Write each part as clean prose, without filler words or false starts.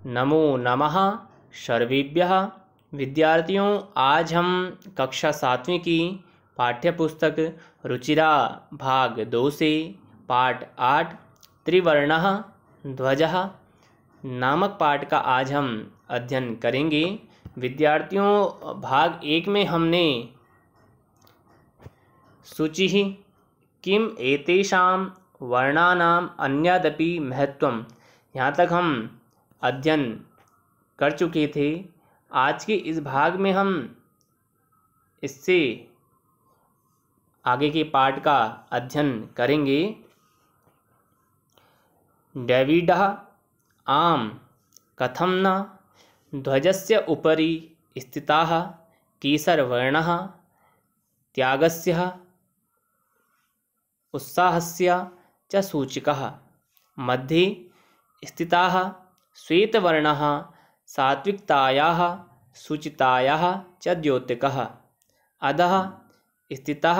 नमो नमः सर्वेभ्यः। विद्यार्थियों, आज हम कक्षा 7वीं की पाठ्यपुस्तक रुचिरा भाग 2 से पाठ 8 त्रिवर्णः ध्वजः नामक पाठ का आज हम अध्ययन करेंगे। विद्यार्थियों, भाग 1 में हमने शुचिः किम एतेषां वर्णानाम् अन्यदपि महत्वम, यहाँ तक हम अध्ययन कर चुके थे। आज के इस भाग में हम इससे आगे के पाठ का अध्ययन करेंगे। डेविडः आम कथं न ध्वजस्य उपरि स्थिताः केसरवर्णः त्यागस्य उत्साहस्य च सूचकः, मध्ये स्थिताः श्वेतवर्णः सात्विकतायाः शुचितायाः च द्योतकः, अधः स्थितः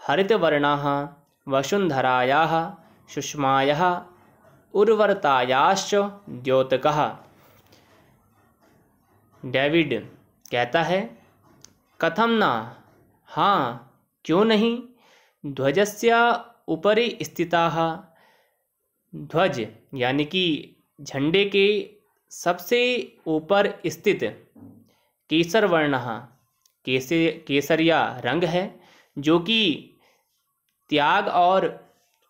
हरितवर्णः वसुन्धरायाः सुषमायाः उर्वरतायाश्च द्योतकः। डेविड कहता है, कथं न, हाँ क्यों नहीं, ध्वजस्य उपरि स्थिताः, ध्वज यानी कि झंडे के सबसे ऊपर स्थित केसरवर्णः, केसरिया रंग है जो कि त्याग और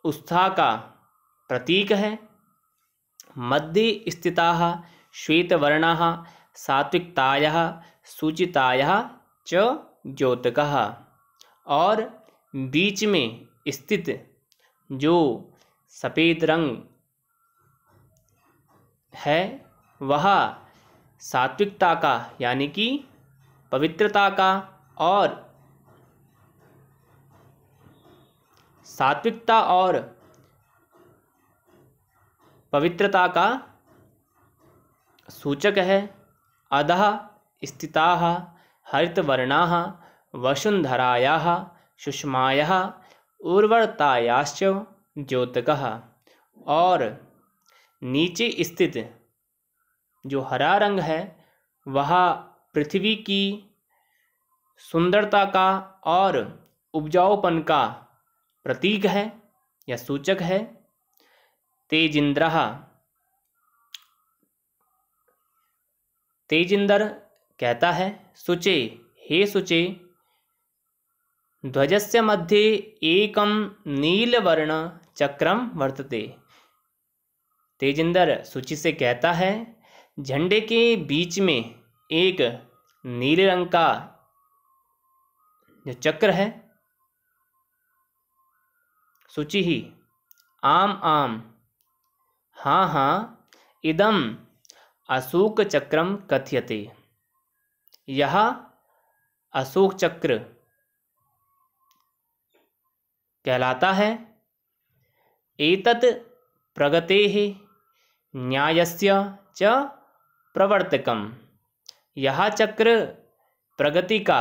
उत्साह का प्रतीक है। मध्ये स्थिताः श्वेतवर्णः सात्विकतायाः शुचितायाः च द्योतकः, और बीच में स्थित जो सफ़ेद रंग है वह सात्विकता का यानी कि पवित्रता का और सात्विकता और पवित्रता का सूचक है। अधः स्थिताः हरितवर्णाः वसुन्धरायाः सुषमायाः उर्वरतायाश्च द्योतकः, और नीचे स्थित जो हरा रंग है वह पृथ्वी की सुंदरता का और उपजाऊपन का प्रतीक है या सूचक है। तेजिंद्रः, तेजिंदर कहता है, शुचे हे शुचे, ध्वजस्य मध्ये एकं नीलवर्ण चक्रम वर्तते। तेजिंदर शुचि से कहता है, झंडे के बीच में एक नीले रंग का जो चक्र है। शुचि ही आम आम, हाँ हाँ, इदम अशोक चक्रम कथ्यते, यह अशोक चक्र कहलाता है। एतत् प्रगतेः न्यायस्य च प्रवर्तकम, यह चक्र प्रगति का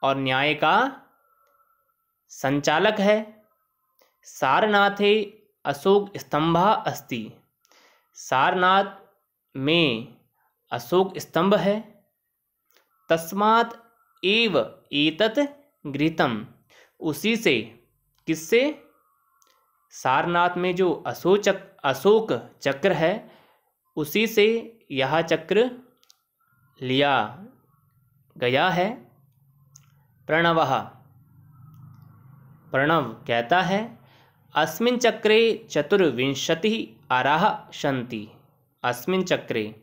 और न्याय का संचालक है। सारनाथे अशोक स्तंभः अस्ति, सारनाथ में अशोक स्तंभ है। तस्मात् एव एतत् गृहीतम्, उसी से, किससे, सारनाथ में जो अशोक चक्र है उसी से यह चक्र लिया गया है। प्रणवः, प्रणव कहता है, अस्मिन् चक्रे 24 अराः सन्ति, अस्मिन् चक्रे,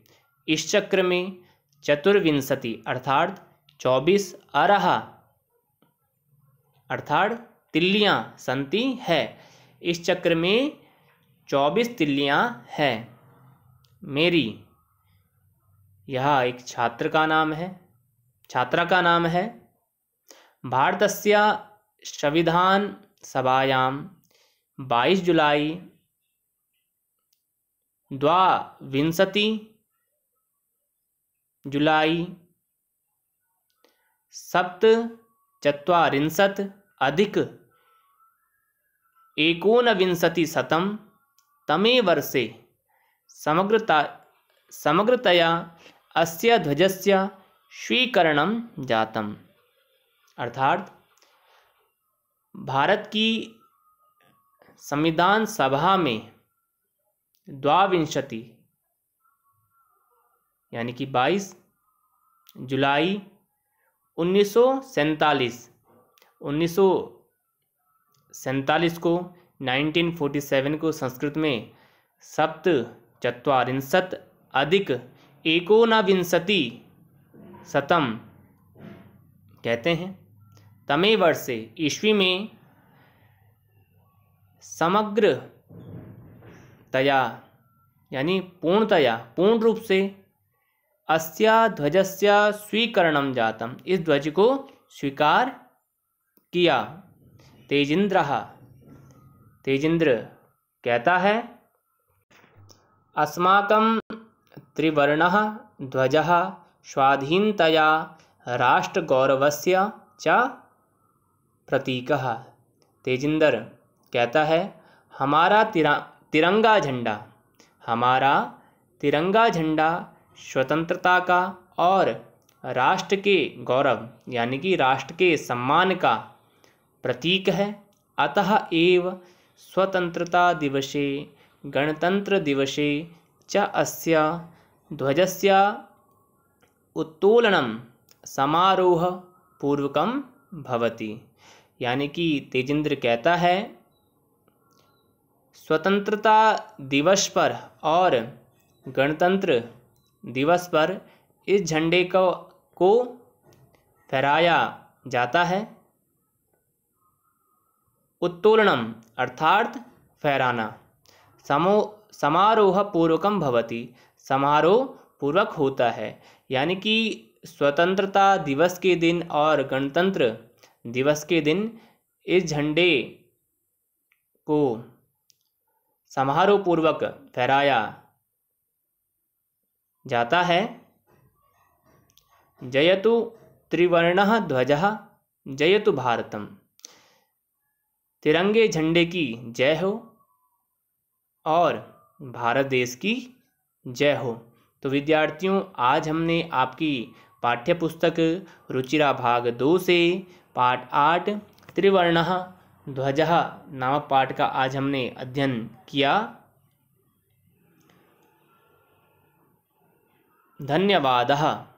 इस चक्र में 24 अर्थात 24 अराः अर्थात तिल्लियाँ सन्ति है। इस चक्र में 24 तिल्लियाँ हैं। मेरी, यह एक छात्र का नाम है, छात्रा का नाम है। भारतस्य संविधान सभायां 22 जुलाई 22 जुलाई 47 अधिक 19 तमे वर्षे समग्रतया अस्य ध्वजस्य स्वीकरणं जातम्। अर्थात भारत की संविधान सभा में 22 यानी कि 22 जुलाई 1947 को 1947 को संस्कृत में सप्तचत्वारिंशत् अधिक एकोनविंशति शतम कहते हैं तमे वर्षे ईस्वी में समग्रतया यानी पूर्ण रूप से अस्या ध्वजस्य स्वीकरणं जातम, इस ध्वज को स्वीकार किया। तेजिंद्र कहता है अस्माकं त्रिवर्णः ध्वजः स्वाधीनतया राष्ट्रगौरवस्य च प्रतीकः। तेजिंदर कहता है हमारा तिरंगा झंडा स्वतंत्रता का और राष्ट्र के गौरव यानी कि राष्ट्र के सम्मान का प्रतीक है। अतः एव स्वतंत्रता दिवसे गणतंत्र दिवसे च अस्य ध्वजस्य उत्तोलनं समारोह पूर्वकं भवति। यानी कि तेजिंद्र कहता है स्वतंत्रता दिवस पर और गणतंत्र दिवस पर इस झंडे को फहराया जाता है। उत्तोलनम अर्थात फहराना, समारोह पूर्वकम भवति समारोह पूर्वक होता है। यानी कि स्वतंत्रता दिवस के दिन और गणतंत्र दिवस के दिन इस झंडे को समारोह पूर्वक फहराया जाता है। जयतु त्रिवर्णः ध्वजः जयतु भारतम, तिरंगे झंडे की जय हो और भारत देश की जय हो। तो विद्यार्थियों, आज हमने आपकी पाठ्य पुस्तक रुचिरा भाग 2 से पाठ 8 त्रिवर्णः ध्वजः नामक पाठ का आज हमने अध्ययन किया। धन्यवादः।